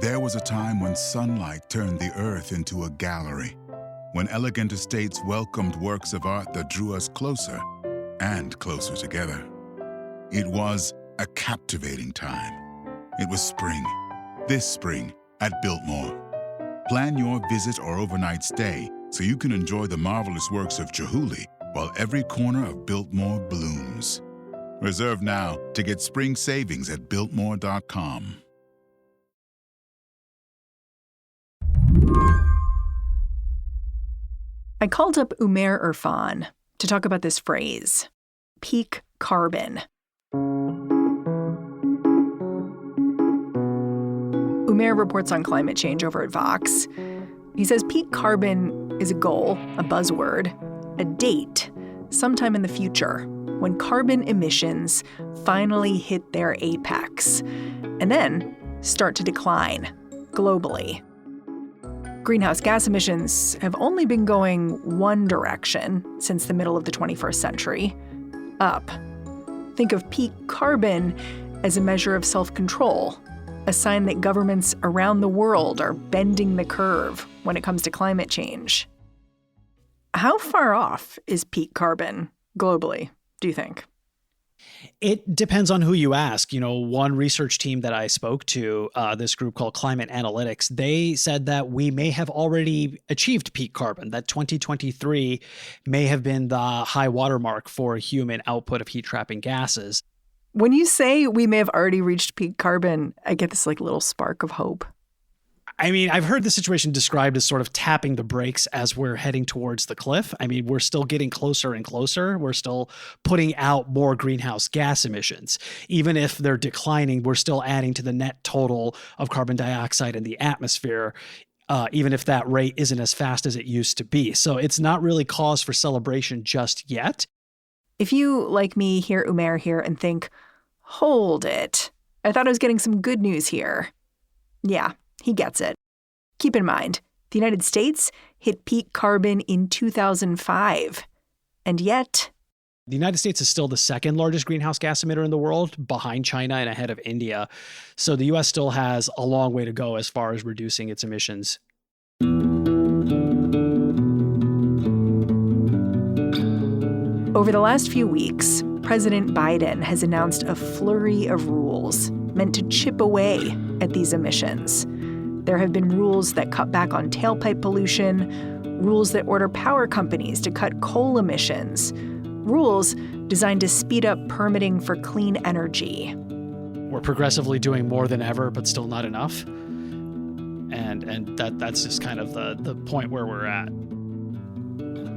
There was a time when sunlight turned the earth into a gallery, when elegant estates welcomed works of art that drew us closer and closer together. It was a captivating time. It was spring, this spring at Biltmore. Plan your visit or overnight stay so you can enjoy the marvelous works of Chihuly while every corner of Biltmore blooms. Reserve now to get spring savings at Biltmore.com. I called up Umair Irfan to talk about this phrase, peak carbon. Umair reports on climate change over at Vox. He says peak carbon is a goal, a buzzword, a date, sometime in the future, when carbon emissions finally hit their apex and then start to decline globally. Greenhouse gas emissions have only been going one direction since the middle of the 21st century, up. Think of peak carbon as a measure of self-control, a sign that governments around the world are bending the curve when it comes to climate change. How far off is peak carbon globally, do you think? It depends on who you ask. One research team that I spoke to, this group called Climate Analytics, they said that we may have already achieved peak carbon, that 2023 may have been the high watermark for human output of heat-trapping gases. When you say we may have already reached peak carbon, I get this little spark of hope. I mean, I've heard the situation described as sort of tapping the brakes as we're heading towards the cliff. I mean, we're still getting closer and closer. We're still putting out more greenhouse gas emissions. Even if they're declining, we're still adding to the net total of carbon dioxide in the atmosphere, even if that rate isn't as fast as it used to be. So it's not really cause for celebration just yet. If you, like me, hear Umair here and think, hold it, I thought I was getting some good news here. Yeah. He gets it. Keep in mind, the United States hit peak carbon in 2005. And yet, the United States is still the second largest greenhouse gas emitter in the world, behind China and ahead of India. So the U.S. still has a long way to go as far as reducing its emissions. Over the last few weeks, President Biden has announced a flurry of rules meant to chip away at these emissions. There have been rules that cut back on tailpipe pollution, rules that order power companies to cut coal emissions, rules designed to speed up permitting for clean energy. We're progressively doing more than ever, but still not enough. And that's just kind of the point where we're at.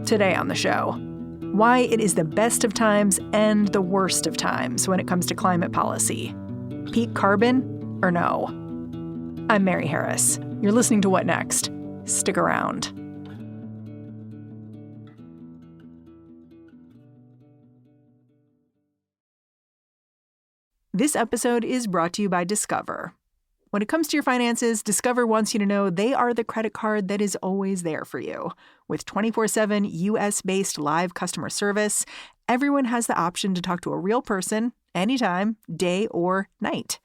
Today on the show, why it is the best of times and the worst of times when it comes to climate policy. Peak carbon or no? I'm Mary Harris. You're listening to What Next? Stick around. This episode is brought to you by Discover. When it comes to your finances, Discover wants you to know they are the credit card that is always there for you. With 24/7 U.S.-based live customer service, everyone has the option to talk to a real person anytime, day or night.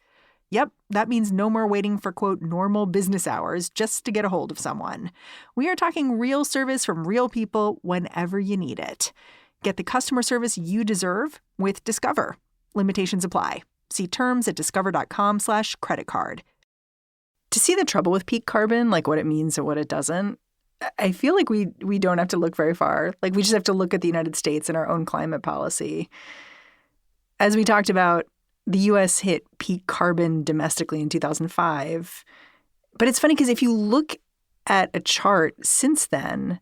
Yep, that means no more waiting for, quote, normal business hours just to get a hold of someone. We are talking real service from real people whenever you need it. Get the customer service you deserve with Discover. Limitations apply. See terms at discover.com/creditcard. To see the trouble with peak carbon, like what it means and what it doesn't, I feel like we don't have to look very far. Like we just have to look at the United States and our own climate policy. As we talked about, the U.S. hit peak carbon domestically in 2005. But it's funny because if you look at a chart since then,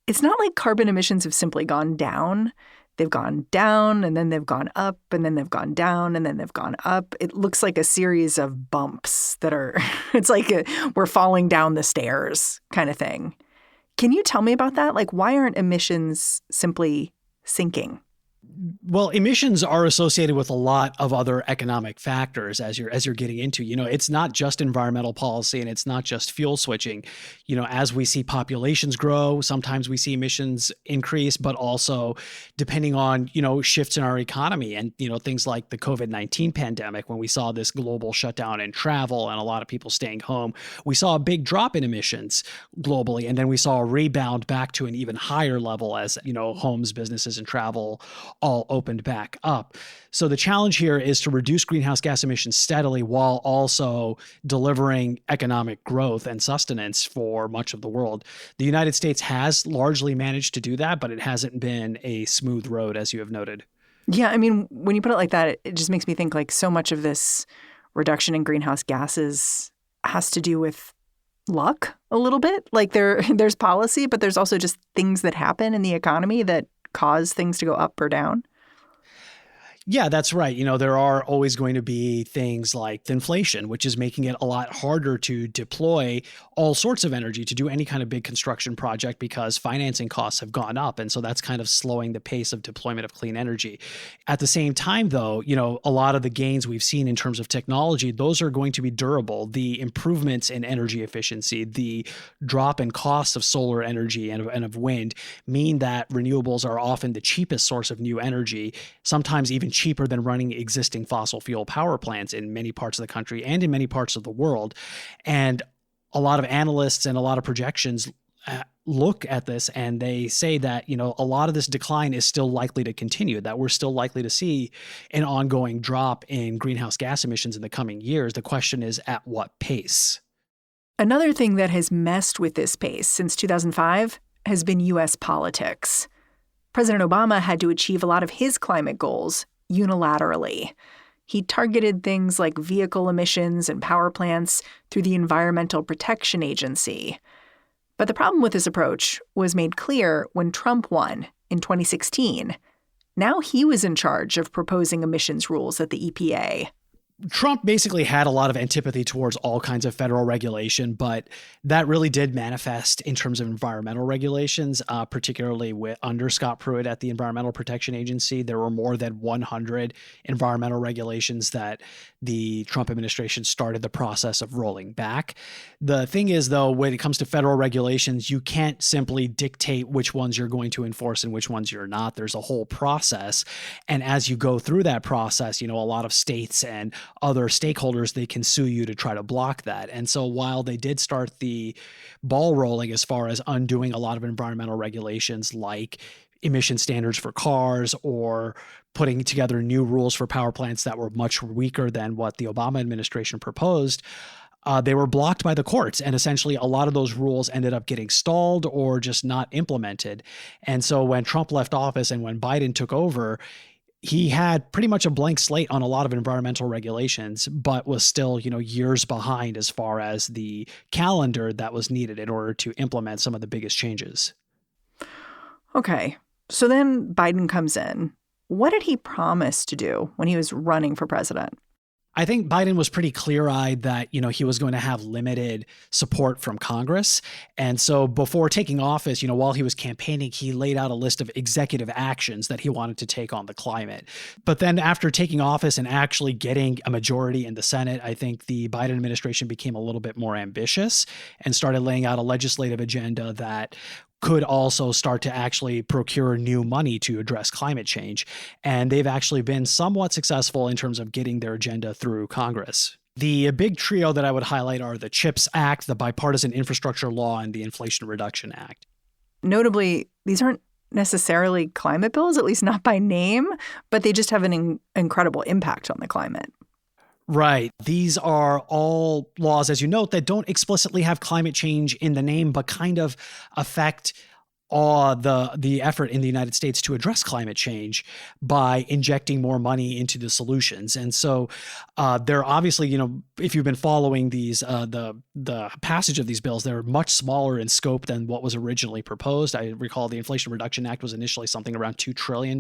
it's not like carbon emissions have simply gone down. They've gone down and then they've gone up and then they've gone down and then they've gone up. It looks like a series of bumps that are, it's like we're falling down the stairs kind of thing. Can you tell me about that? Like, why aren't emissions simply sinking? Well, emissions are associated with a lot of other economic factors as you're getting into. It's not just environmental policy and it's not just fuel switching. As we see populations grow, sometimes we see emissions increase, but also depending on, shifts in our economy and, things like the COVID-19 pandemic, when we saw this global shutdown in travel and a lot of people staying home, we saw a big drop in emissions globally. And then we saw a rebound back to an even higher level as, homes, businesses, and travel all opened back up. So the challenge here is to reduce greenhouse gas emissions steadily while also delivering economic growth and sustenance for much of the world. The United States has largely managed to do that, but it hasn't been a smooth road, as you have noted. Yeah, I mean, when you put it like that, it just makes me think like so much of this reduction in greenhouse gases has to do with luck a little bit. Like there's policy, but there's also just things that happen in the economy that cause things to go up or down. Yeah, that's right. There are always going to be things like inflation, which is making it a lot harder to deploy all sorts of energy to do any kind of big construction project because financing costs have gone up. And so that's kind of slowing the pace of deployment of clean energy. At the same time, though, a lot of the gains we've seen in terms of technology, those are going to be durable. The improvements in energy efficiency, the drop in costs of solar energy and of wind mean that renewables are often the cheapest source of new energy, sometimes even cheaper than running existing fossil fuel power plants in many parts of the country and in many parts of the world. And a lot of analysts and a lot of projections look at this and they say that, a lot of this decline is still likely to continue, that we're still likely to see an ongoing drop in greenhouse gas emissions in the coming years. The question is, at what pace? Another thing that has messed with this pace since 2005 has been U.S. politics. President Obama had to achieve a lot of his climate goals unilaterally. He targeted things like vehicle emissions and power plants through the Environmental Protection Agency. But the problem with this approach was made clear when Trump won in 2016. Now he was in charge of proposing emissions rules at the EPA. Trump basically had a lot of antipathy towards all kinds of federal regulation, but that really did manifest in terms of environmental regulations, particularly under Scott Pruitt at the Environmental Protection Agency. There were more than 100 environmental regulations that the Trump administration started the process of rolling back. The thing is, though, when it comes to federal regulations, you can't simply dictate which ones you're going to enforce and which ones you're not. There's a whole process. And as you go through that process, a lot of states and other stakeholders, they can sue you to try to block that. And so while they did start the ball rolling as far as undoing a lot of environmental regulations like emission standards for cars or putting together new rules for power plants that were much weaker than what the Obama administration proposed, they were blocked by the courts. And essentially, a lot of those rules ended up getting stalled or just not implemented. And so when Trump left office and when Biden took over, he had pretty much a blank slate on a lot of environmental regulations, but was still, years behind as far as the calendar that was needed in order to implement some of the biggest changes. Okay, so then Biden comes in. What did he promise to do when he was running for president? I think Biden was pretty clear-eyed that, he was going to have limited support from Congress. And so before taking office, while he was campaigning, he laid out a list of executive actions that he wanted to take on the climate. But then after taking office and actually getting a majority in the Senate, I think the Biden administration became a little bit more ambitious and started laying out a legislative agenda that could also start to actually procure new money to address climate change. And they've actually been somewhat successful in terms of getting their agenda through Congress. The big trio that I would highlight are the CHIPS Act, the Bipartisan Infrastructure Law, and the Inflation Reduction Act. Notably, these aren't necessarily climate bills, at least not by name, but they just have an incredible impact on the climate. Right. These are all laws, as you note, that don't explicitly have climate change in the name, but kind of affect the effort in the United States to address climate change by injecting more money into the solutions. And so they're obviously, if you've been following these, the passage of these bills, they're much smaller in scope than what was originally proposed. I recall the Inflation Reduction Act was initially something around $2 trillion,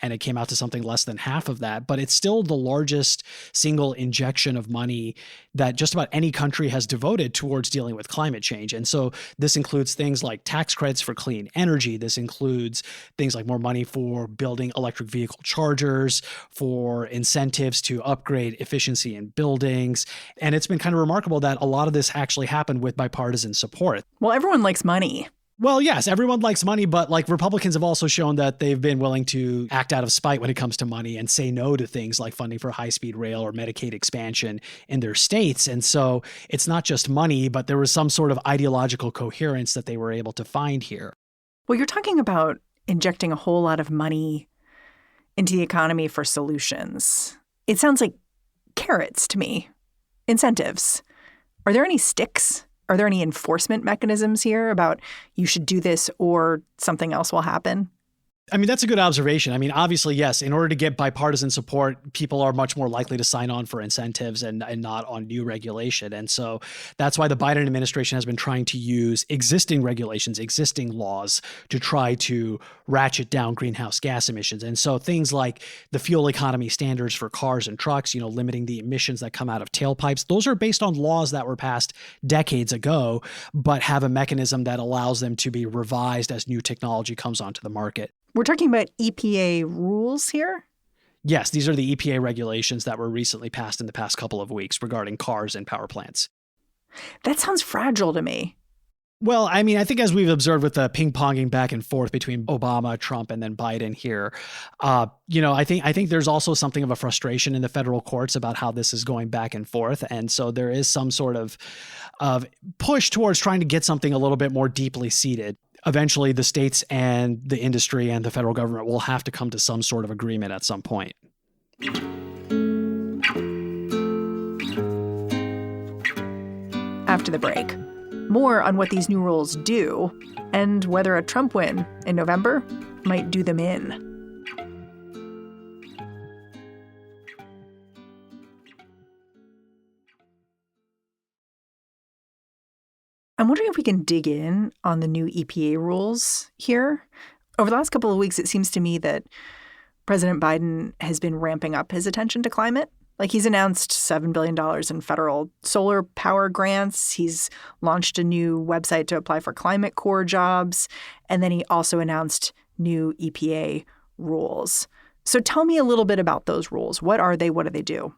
and it came out to something less than half of that. But it's still the largest single injection of money that just about any country has devoted towards dealing with climate change. And so this includes things like tax credits for for clean energy. This includes things like more money for building electric vehicle chargers, for incentives to upgrade efficiency in buildings. And it's been kind of remarkable that a lot of this actually happened with bipartisan support. Well, everyone likes money. Well, yes, everyone likes money, but like Republicans have also shown that they've been willing to act out of spite when it comes to money and say no to things like funding for high-speed rail or Medicaid expansion in their states. And so it's not just money, but there was some sort of ideological coherence that they were able to find here. Well, you're talking about injecting a whole lot of money into the economy for solutions. It sounds like carrots to me, incentives. Are there any sticks? Are there any enforcement mechanisms here about you should do this or something else will happen? I mean, that's a good observation. I mean, obviously, yes, in order to get bipartisan support, people are much more likely to sign on for incentives and not on new regulation. And so that's why the Biden administration has been trying to use existing regulations, existing laws to try to ratchet down greenhouse gas emissions. And so things like the fuel economy standards for cars and trucks, limiting the emissions that come out of tailpipes, those are based on laws that were passed decades ago, but have a mechanism that allows them to be revised as new technology comes onto the market. We're talking about EPA rules here? Yes, these are the EPA regulations that were recently passed in the past couple of weeks regarding cars and power plants. That sounds fragile to me. Well, I mean, I think as we've observed with the ping-ponging back and forth between Obama, Trump, and then Biden here, I think there's also something of a frustration in the federal courts about how this is going back and forth. And so there is some sort of push towards trying to get something a little bit more deeply seated. Eventually, the states and the industry and the federal government will have to come to some sort of agreement at some point. After the break, more on what these new rules do and whether a Trump win in November might do them in. I'm wondering if we can dig in on the new EPA rules here. Over the last couple of weeks, it seems to me that President Biden has been ramping up his attention to climate. Like he's announced $7 billion in federal solar power grants. He's launched a new website to apply for Climate Corps jobs. And then he also announced new EPA rules. So tell me a little bit about those rules. What are they? What do they do?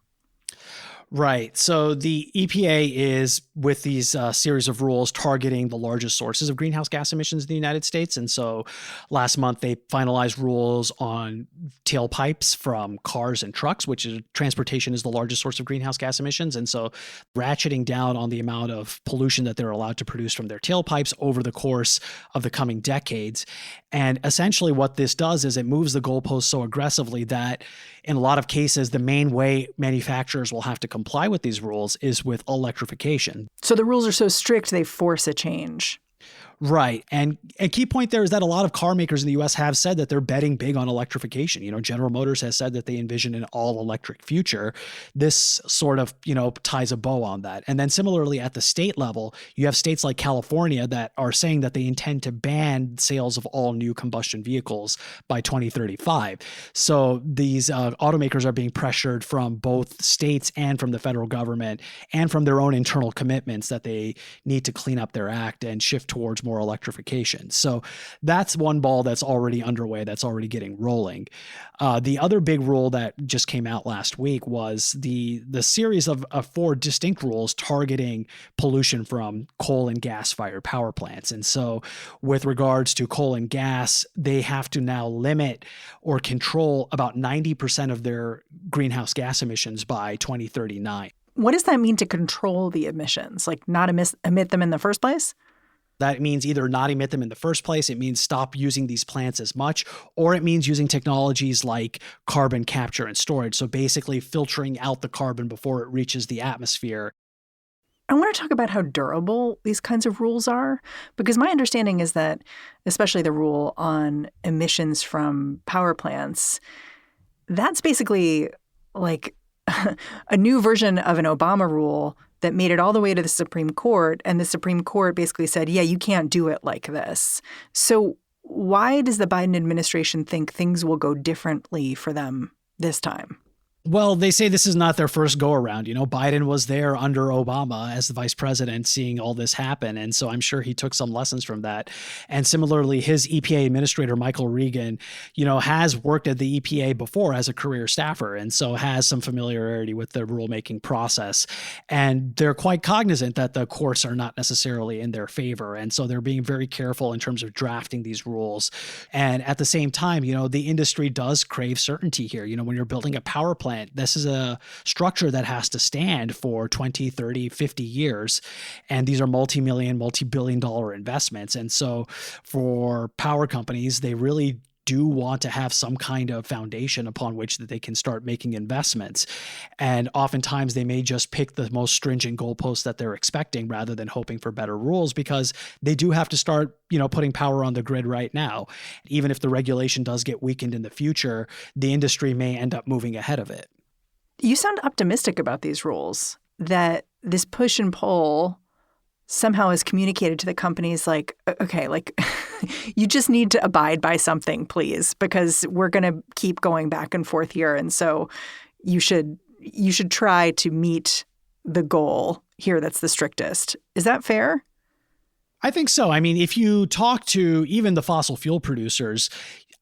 Right. So the EPA is with these series of rules targeting the largest sources of greenhouse gas emissions in the United States. And so last month, they finalized rules on tailpipes from cars and trucks, which is transportation is the largest source of greenhouse gas emissions. And so ratcheting down on the amount of pollution that they're allowed to produce from their tailpipes over the course of the coming decades. And essentially what this does is it moves the goalposts so aggressively that in a lot of cases, the main way manufacturers will have to comply with these rules is with electrification. So the rules are so strict, they force a change. Right. And a key point there is that a lot of car makers in the U.S. have said that they're betting big on electrification. General Motors has said that they envision an all-electric future. This sort of, ties a bow on that. And then similarly at the state level, you have states like California that are saying that they intend to ban sales of all new combustion vehicles by 2035. So these automakers are being pressured from both states and from the federal government and from their own internal commitments that they need to clean up their act and shift towards more electrification. So that's one ball that's already underway, that's already getting rolling. The other big rule that just came out last week was the series of 4 distinct rules targeting pollution from coal and gas-fired power plants. And so with regards to coal and gas, they have to now limit or control about 90% of their greenhouse gas emissions by 2039. What does that mean to control the emissions? Like not emit them in the first place? That means either not emit them in the first place, it means stop using these plants as much, or it means using technologies like carbon capture and storage. So basically filtering out the carbon before it reaches the atmosphere. I want to talk about how durable these kinds of rules are, because my understanding is that, especially the rule on emissions from power plants, that's basically like a new version of an Obama rule that made it all the way to the Supreme Court. And the Supreme Court basically said, yeah, you can't do it like this. So why does the Biden administration think things will go differently for them this time? Well, they say this is not their first go around. Biden was there under Obama as the vice president seeing all this happen. And so I'm sure he took some lessons from that. And similarly, his EPA administrator, Michael Regan, has worked at the EPA before as a career staffer. And so has some familiarity with the rulemaking process. And they're quite cognizant that the courts are not necessarily in their favor. And so they're being very careful in terms of drafting these rules. And at the same time, the industry does crave certainty here. When you're building a power plant, this is a structure that has to stand for 20, 30, 50 years. And these are multi-million, multi-billion dollar investments. And so for power companies, they really do want to have some kind of foundation upon which that they can start making investments. And oftentimes they may just pick the most stringent goalposts that they're expecting rather than hoping for better rules, because they do have to start, putting power on the grid right now. Even if the regulation does get weakened in the future, the industry may end up moving ahead of it. You sound optimistic about these rules, that this push and pull somehow is communicated to the companies like, okay, like you just need to abide by something, please, because we're going to keep going back and forth here. And so you should try to meet the goal here that's the strictest. Is that fair? I think so. I mean, if you talk to even the fossil fuel producers,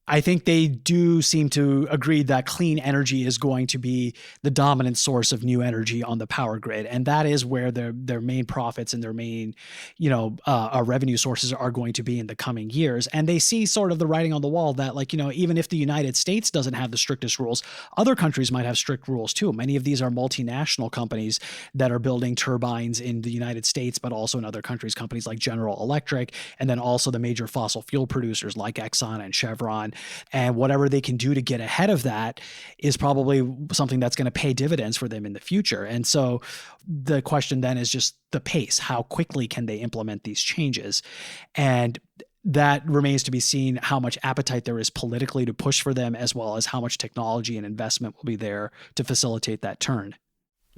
I think they do seem to agree that clean energy is going to be the dominant source of new energy on the power grid. And that is where their main profits and their main, revenue sources are going to be in the coming years. And they see sort of the writing on the wall that, even if the United States doesn't have the strictest rules, other countries might have strict rules too. Many of these are multinational companies that are building turbines in the United States, but also in other countries, companies like General Electric, and then also the major fossil fuel producers like Exxon and Chevron. And whatever they can do to get ahead of that is probably something that's going to pay dividends for them in the future. And so the question then is just the pace. How quickly can they implement these changes? And that remains to be seen, how much appetite there is politically to push for them, as well as how much technology and investment will be there to facilitate that turn.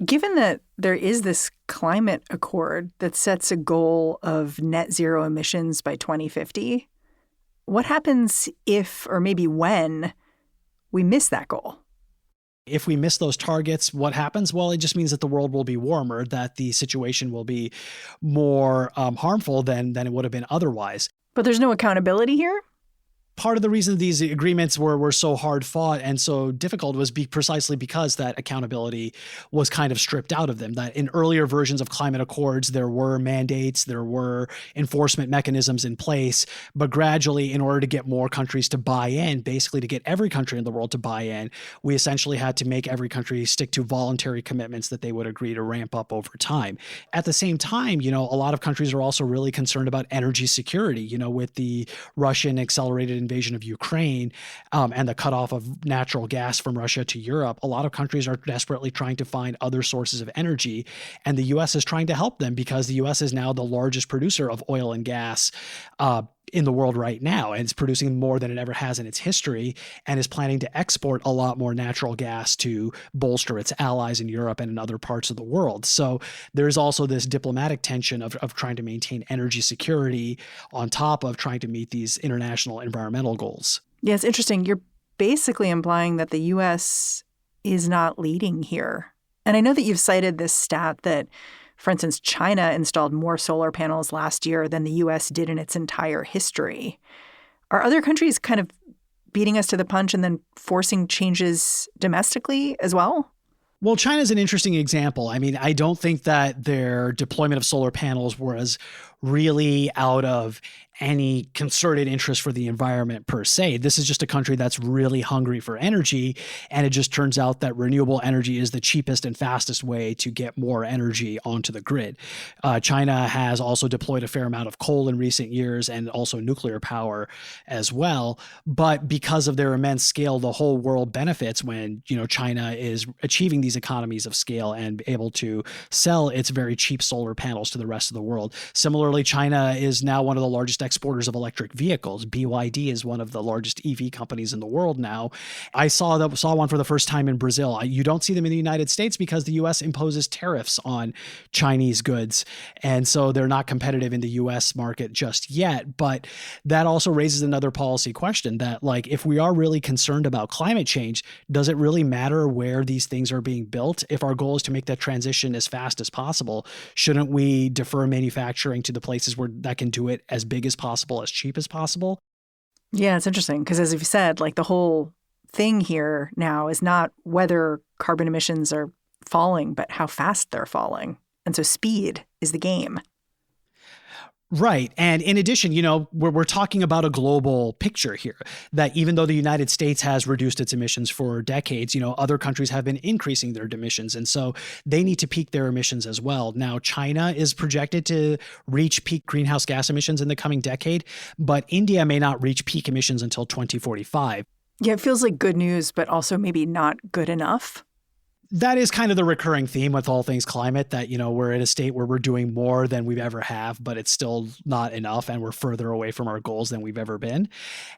Given that there is this climate accord that sets a goal of net zero emissions by 2050, what happens if, or maybe when, we miss that goal? If we miss those targets, what happens? Well, it just means that the world will be warmer, that the situation will be more harmful than it would have been otherwise. But there's no accountability here? Part of the reason these agreements were so hard fought and so difficult was precisely because that accountability was kind of stripped out of them. That in earlier versions of climate accords, there were mandates, there were enforcement mechanisms in place, but gradually, in order to get more countries to buy in, basically to get every country in the world to buy in, we essentially had to make every country stick to voluntary commitments that they would agree to ramp up over time. At the same time, a lot of countries are also really concerned about energy security, with the Russian accelerated invasion of Ukraine and the cutoff of natural gas from Russia to Europe. A lot of countries are desperately trying to find other sources of energy, and the U.S. is trying to help them because the U.S. is now the largest producer of oil and gas in the world right now, and it's producing more than it ever has in its history, and is planning to export a lot more natural gas to bolster its allies in Europe and in other parts of the world. So there's also this diplomatic tension of trying to maintain energy security on top of trying to meet these international environmental goals. Yeah, it's interesting. You're basically implying that the U.S. is not leading here. And I know that you've cited this stat that, for instance, China installed more solar panels last year than the U.S. did in its entire history. Are other countries kind of beating us to the punch and then forcing changes domestically as well? Well, China's an interesting example. I mean, I don't think that their deployment of solar panels was really out of any concerted interest for the environment per se. This is just a country that's really hungry for energy, and it just turns out that renewable energy is the cheapest and fastest way to get more energy onto the grid. China has also deployed a fair amount of coal in recent years and also nuclear power as well. But because of their immense scale, the whole world benefits when, China is achieving these economies of scale and able to sell its very cheap solar panels to the rest of the world. Similarly, similarly, China is now one of the largest exporters of electric vehicles. BYD is one of the largest EV companies in the world now. I saw one for the first time in Brazil. You don't see them in the United States because the U.S. imposes tariffs on Chinese goods. And so they're not competitive in the U.S. market just yet. But that also raises another policy question that, like, if we are really concerned about climate change, does it really matter where these things are being built? If our goal is to make that transition as fast as possible, shouldn't we defer manufacturing to the places where that can do it as big as possible, as cheap as possible? Yeah, it's interesting because, as you said, like, the whole thing here now is not whether carbon emissions are falling, but how fast they're falling. And so speed is the game. Right. And in addition, we're talking about a global picture here, that even though the United States has reduced its emissions for decades, other countries have been increasing their emissions. And so they need to peak their emissions as well. Now, China is projected to reach peak greenhouse gas emissions in the coming decade, but India may not reach peak emissions until 2045. Yeah, it feels like good news, but also maybe not good enough. That is kind of the recurring theme with all things climate, that, we're in a state where we're doing more than we've ever have, but it's still not enough. And we're further away from our goals than we've ever been.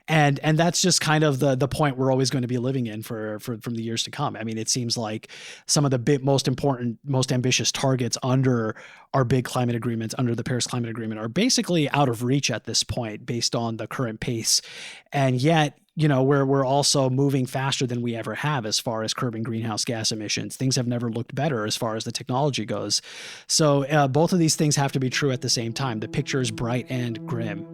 And that's just kind of the point we're always going to be living in from the years to come. I mean, it seems like some of the most important, most ambitious targets under our big climate agreements, under the Paris Climate Agreement, are basically out of reach at this point based on the current pace. And yet, we're also moving faster than we ever have as far as curbing greenhouse gas emissions. Things have never looked better as far as the technology goes. So both of these things have to be true at the same time. The picture is bright and grim.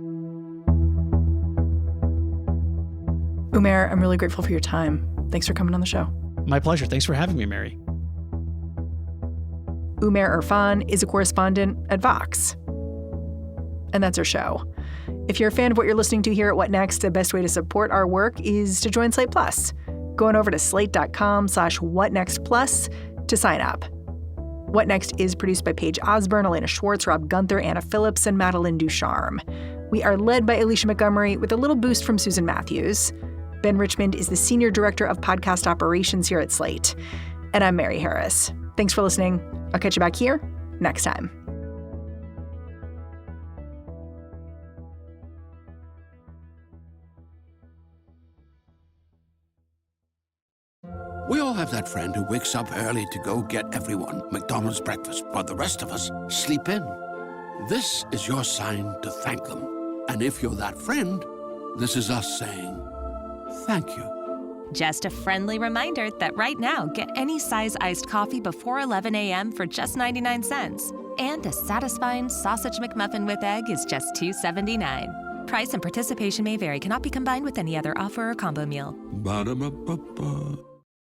Umair, I'm really grateful for your time. Thanks for coming on the show. My pleasure. Thanks for having me, Mary. Umair Irfan is a correspondent at Vox. And that's our show. If you're a fan of what you're listening to here at What Next, the best way to support our work is to join Slate Plus. Go on over to slate.com/whatnextplus to sign up. What Next is produced by Paige Osborne, Elena Schwartz, Rob Gunther, Anna Phillips, and Madeline Ducharme. We are led by Alicia Montgomery with a little boost from Susan Matthews. Ben Richmond is the Senior Director of Podcast Operations here at Slate. And I'm Mary Harris. Thanks for listening. I'll catch you back here next time. We all have that friend who wakes up early to go get everyone McDonald's breakfast, while the rest of us sleep in. This is your sign to thank them. And if you're that friend, this is us saying thank you. Just a friendly reminder that right now, get any size iced coffee before 11 a.m. for just 99 cents. And a satisfying sausage McMuffin with egg is just $2.79. Price and participation may vary. Cannot be combined with any other offer or combo meal. Ba-da-ba-ba-ba.